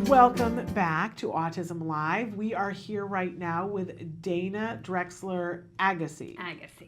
Welcome back to Autism Live. We are here right now with Dana Aghassi.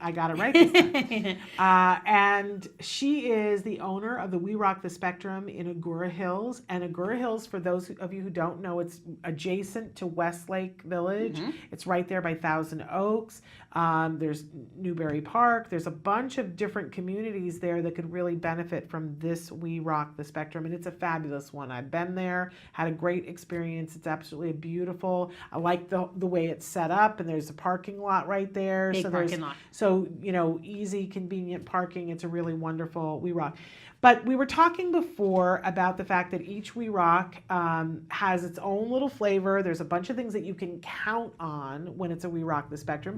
I got it right this time. And she is the owner of the We Rock the Spectrum in Agoura Hills. And Agoura Hills, for those of you who don't know, it's adjacent to Westlake Village. Mm-hmm. It's right there by Thousand Oaks. There's Newberry Park. There's a bunch of different communities there that could really benefit from this We Rock the Spectrum. And it's a fabulous one. I've been there, had a great experience. It's absolutely beautiful. I like the way it's set up, and there's a parking lot right there. Big parking lot. So, you know, easy, convenient parking. It's a really wonderful We Rock. But we were talking before about the fact that each We Rock has its own little flavor. There's a bunch of things that you can count on when it's a We Rock the Spectrum.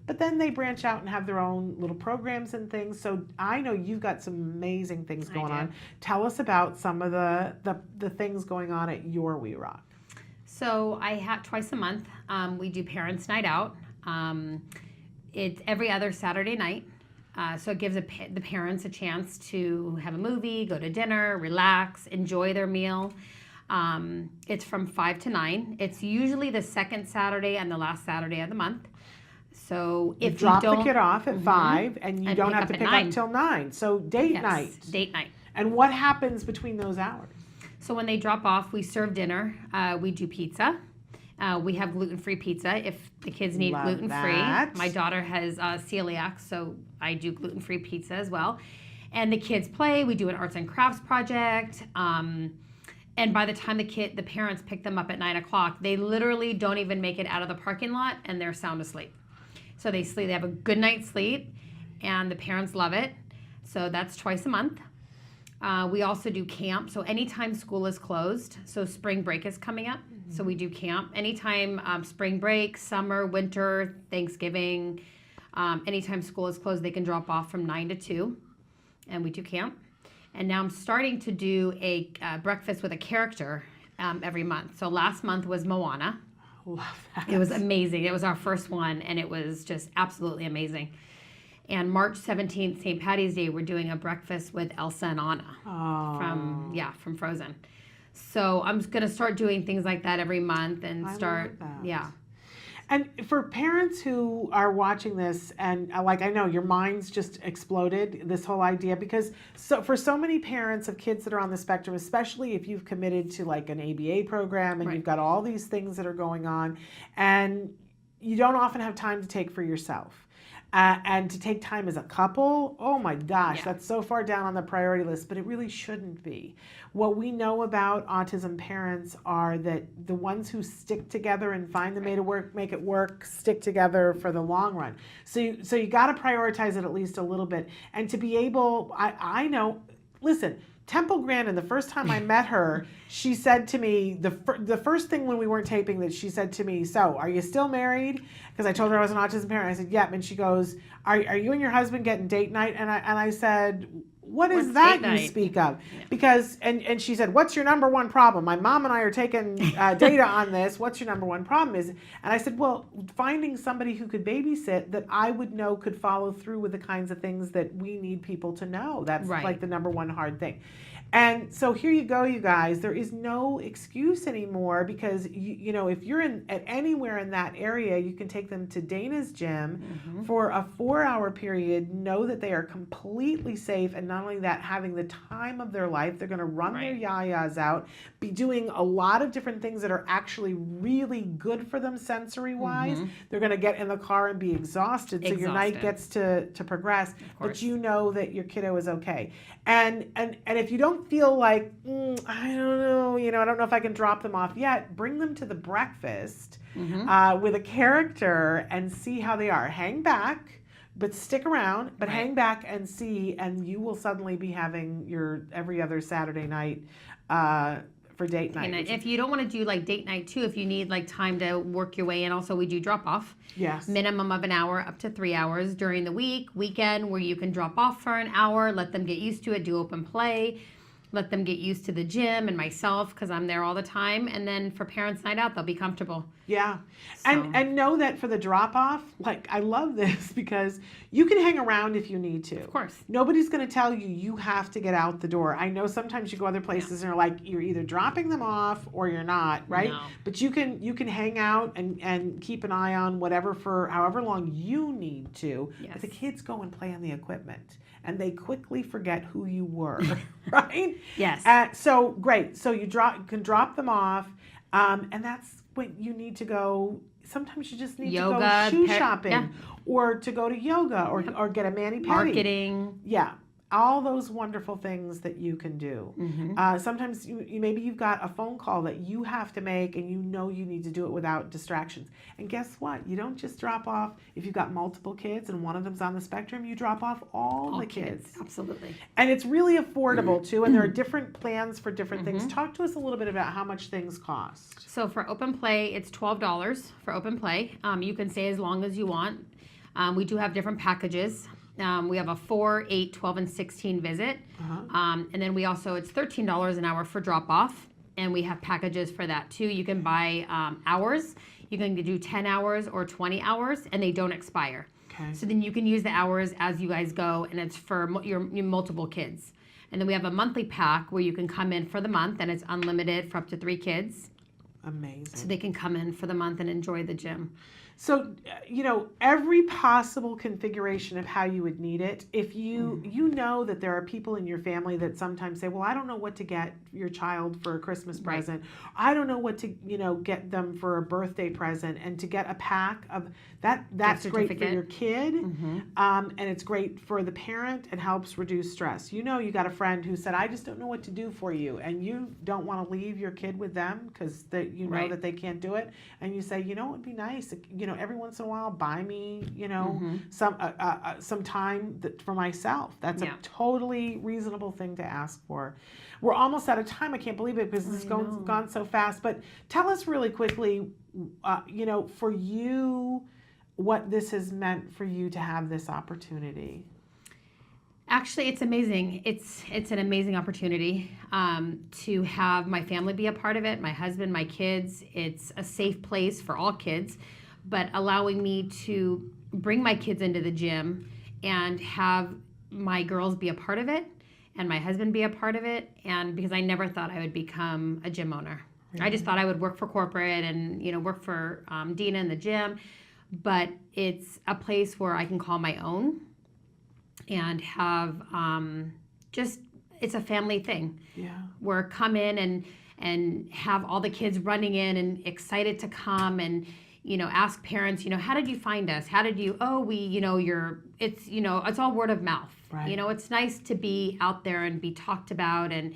But then they branch out and have their own little programs and things. So I know you've got some amazing things going on. Tell us about some of the things going on at your We Rock. So I have twice a month. We do Parents' Night Out. It's every other Saturday night. So it gives the parents a chance to have a movie, go to dinner, relax, enjoy their meal. It's from 5 to 9. It's usually the second Saturday and the last Saturday of the month. So if you drop the kid off at 5 and you don't have to pick up till 9. So date night. Date night. And what happens between those hours? So when they drop off, we serve dinner. We do pizza. We have gluten-free pizza if the kids need gluten-free. My daughter has celiac, so I do gluten-free pizza as well. And the kids play. We do an arts and crafts project. And by the time the parents pick them up at 9 o'clock, they literally don't even make it out of the parking lot, and they're sound asleep. So they sleep. They have a good night's sleep, and the parents love it. So that's twice a month. We also do camp. So anytime school is closed, so spring break is coming up. So we do camp. Anytime spring break, summer, winter, Thanksgiving, anytime school is closed, they can drop off from 9 to 2, and we do camp. And now I'm starting to do a breakfast with a character every month. So last month was Moana. Love that. It was amazing. It was our first one, and it was just absolutely amazing. And March 17th, St. Patty's Day, we're doing a breakfast with Elsa and Anna from Frozen. So I'm going to start doing things like that every month and start, And for parents who are watching this, and like I know your mind's just exploded, this whole idea, because for so many parents of kids that are on the spectrum, especially if you've committed to like an ABA program and you've got all these things that are going on, and you don't often have time to take for yourself. And to take time as a couple, oh my gosh, that's so far down on the priority list, but it really shouldn't be. What we know about autism parents are that the ones who stick together and find the way to make it work, stick together for the long run. So you got to prioritize it at least a little bit. And to be able, I know, listen, Temple Grandin, the first time I met her, she said to me, the first thing when we weren't taping that she said to me, so are you still married? Because I told her I was an autism parent. I said, yep. And she goes, are you and your husband getting date night? And I said, what's that you speak of? Yeah. Because, and she said, what's your number one problem? My mom and I are taking data on this. What's your number one problem is? And I said, well, finding somebody who could babysit that I would know could follow through with the kinds of things that we need people to know. That's like the number one hard thing. And so here you go, you guys. There is no excuse anymore because, you know, if you're at anywhere in that area, you can take them to Dana's gym for a 4-hour period, know that they are completely safe, and not only that, having the time of their life. They're going to run their yayas out, be doing a lot of different things that are actually really good for them sensory-wise. They're going to get in the car and be exhausted, so your night gets to progress, but you know that your kiddo is okay. And if you don't feel like, I don't know, you know, I don't know if I can drop them off yet, bring them to the breakfast with a character and see how they are. Hang back, but stick around, but hang back and see, and you will suddenly be having your every other Saturday night for date night. And if you don't want to do like date night too, if you need like time to work your way in, also we do drop off. Yes. Minimum of an hour up to 3 hours during the weekend where you can drop off for an hour, let them get used to it, do open play. let them get used to the gym and myself because I'm there all the time. And then for parents' night out, they'll be comfortable. Yeah. So. And know that for the drop off, like I love this because you can hang around if you need to. Of course. Nobody's going to tell you you have to get out the door. I know sometimes you go other places and you're like, you're either dropping them off or you're not, right? No. But you can hang out and keep an eye on whatever for however long you need to. Yes. But the kids go and play on the equipment and they quickly forget who you were, right? Yes. So great. So you can drop them off, and that's when you need to go. Sometimes you just need Yoga, to go shoe shopping, or to go to yoga, or get a mani-pedi. Marketing. Yeah. All those wonderful things that you can do. Mm-hmm. Sometimes maybe you've got a phone call that you have to make and you know you need to do it without distractions. And guess what? You don't just drop off, if you've got multiple kids and one of them's on the spectrum, you drop off all the kids. Absolutely. And it's really affordable too, and there are different plans for different things. Talk to us a little bit about how much things cost. So for open play, it's $12 for open play. You can stay as long as you want. We do have different packages. We have a 4, 8, 12, and 16 visit. And then we also, it's $13 an hour for drop off. And we have packages for that too. You can buy hours. You can do 10 hours or 20 hours and they don't expire. Okay. So then you can use the hours as you guys go and it's for your multiple kids. And then we have a monthly pack where you can come in for the month and it's unlimited for up to 3 kids. Amazing. So they can come in for the month and enjoy the gym. So, every possible configuration of how you would need it. If you know that there are people in your family that sometimes say, well, I don't know what to get your child for a Christmas present. I don't know what to, get them for a birthday present, and to get a pack of that's great for your kid. And it's great for the parent and helps reduce stress. You got a friend who said, I just don't know what to do for you. And you don't want to leave your kid with them because know that they can't do it. And you say, it would be nice, every once in a while, buy me, some time for myself. That's a totally reasonable thing to ask for. We're almost out of time. I can't believe it because it's gone so fast. But tell us really quickly, for you, what this has meant for you to have this opportunity. Actually, it's amazing. It's an amazing opportunity to have my family be a part of it, my husband, my kids. It's a safe place for all kids, but allowing me to bring my kids into the gym and have my girls be a part of it and my husband be a part of it. And because I never thought I would become a gym owner. I just thought I would work for corporate and, work for Dana in the gym. But it's a place where I can call my own and have it's a family thing. Yeah. Where come in and have all the kids running in and excited to come and, ask parents, how did you find us? How did you, it's all word of mouth. Right. It's nice to be out there and be talked about and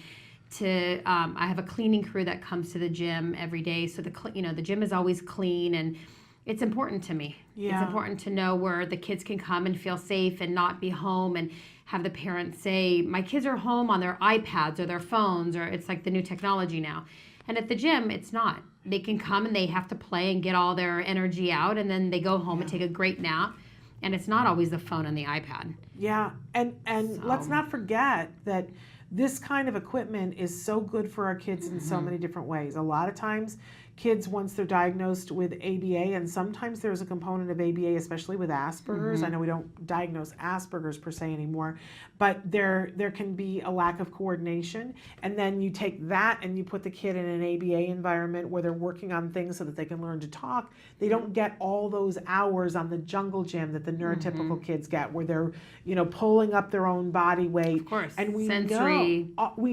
to, I have a cleaning crew that comes to the gym every day. So the gym is always clean and it's important to me. Yeah. It's important to know where the kids can come and feel safe and not be home and have the parents say, my kids are home on their iPads or their phones, or it's like the new technology now. And at the gym, it's not. They can come and they have to play and get all their energy out, and then they go home and take a great nap. And it's not always the phone and the iPad. Yeah, and let's not forget that this kind of equipment is so good for our kids in so many different ways. A lot of times, kids, once they're diagnosed with ABA, and sometimes there's a component of ABA, especially with Asperger's. I know we don't diagnose Asperger's per se anymore, but there can be a lack of coordination. And then you take that and you put the kid in an ABA environment where they're working on things so that they can learn to talk. They don't get all those hours on the jungle gym that the neurotypical kids get, where they're, pulling up their own body weight. Of course, and we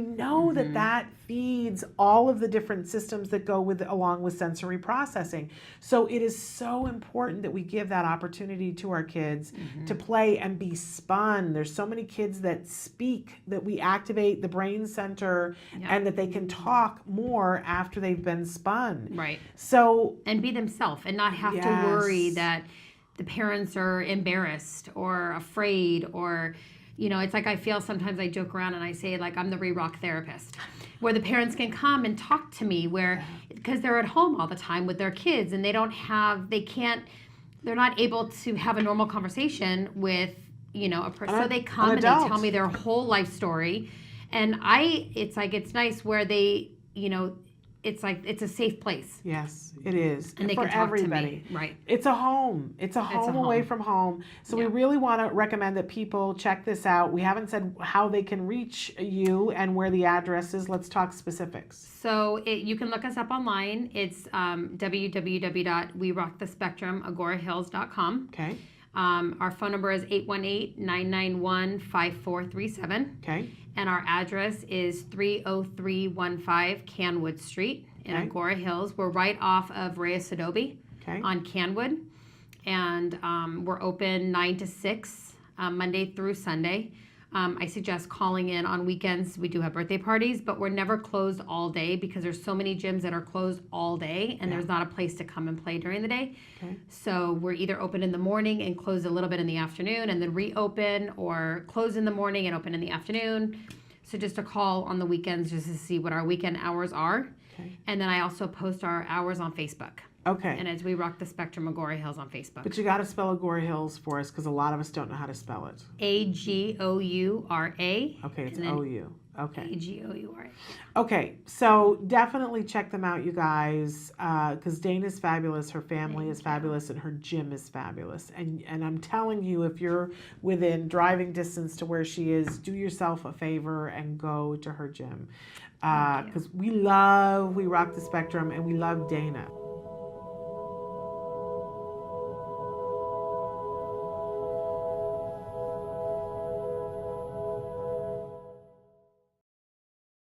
know that feeds all of the different systems that go along with sensory processing. So it is so important that we give that opportunity to our kids to play and be spun. There's so many kids that speak, that we activate the brain center and that they can talk more after they've been spun. Right. So, and be themselves and not have to worry that the parents are embarrassed or afraid, or it's like I feel sometimes I joke around and I say like I'm the re-rock therapist, where the parents can come and talk to me because they're at home all the time with their kids and they're not able to have a normal conversation with, a person. So they come and they tell me their whole life story And it's nice where they, it's a safe place. Yes, it is. And they for can talk everybody. to me. Right. It's a home. It's a home away from home. So we really want to recommend that people check this out. We haven't said how they can reach you and where the address is. Let's talk specifics. So you can look us up online. It's www.werockthespectrum.agorahills.com. Okay. Our phone number is 818-991-5437. Okay. And our address is 30315 Canwood Street in Agoura Hills. We're right off of Reyes Adobe on Canwood. And we're open 9 to 6, Monday through Sunday. I suggest calling in on weekends. We do have birthday parties, but we're never closed all day because there's so many gyms that are closed all day and there's not a place to come and play during the day. Okay. So we're either open in the morning and close a little bit in the afternoon and then reopen, or close in the morning and open in the afternoon. So just a call on the weekends just to see what our weekend hours are. Okay. And then I also post our hours on Facebook. Okay. And as We Rock the Spectrum Agoura Hills on Facebook. But you got to spell Agoura Hills for us because a lot of us don't know how to spell it. Agoura. Okay, it's O-U. Okay. Agoura. Okay, so definitely check them out, you guys, because Dana's fabulous, her family is fabulous, and her gym is fabulous. And I'm telling you, if you're within driving distance to where she is, do yourself a favor and go to her gym. Because we rock the spectrum, and we love Dana.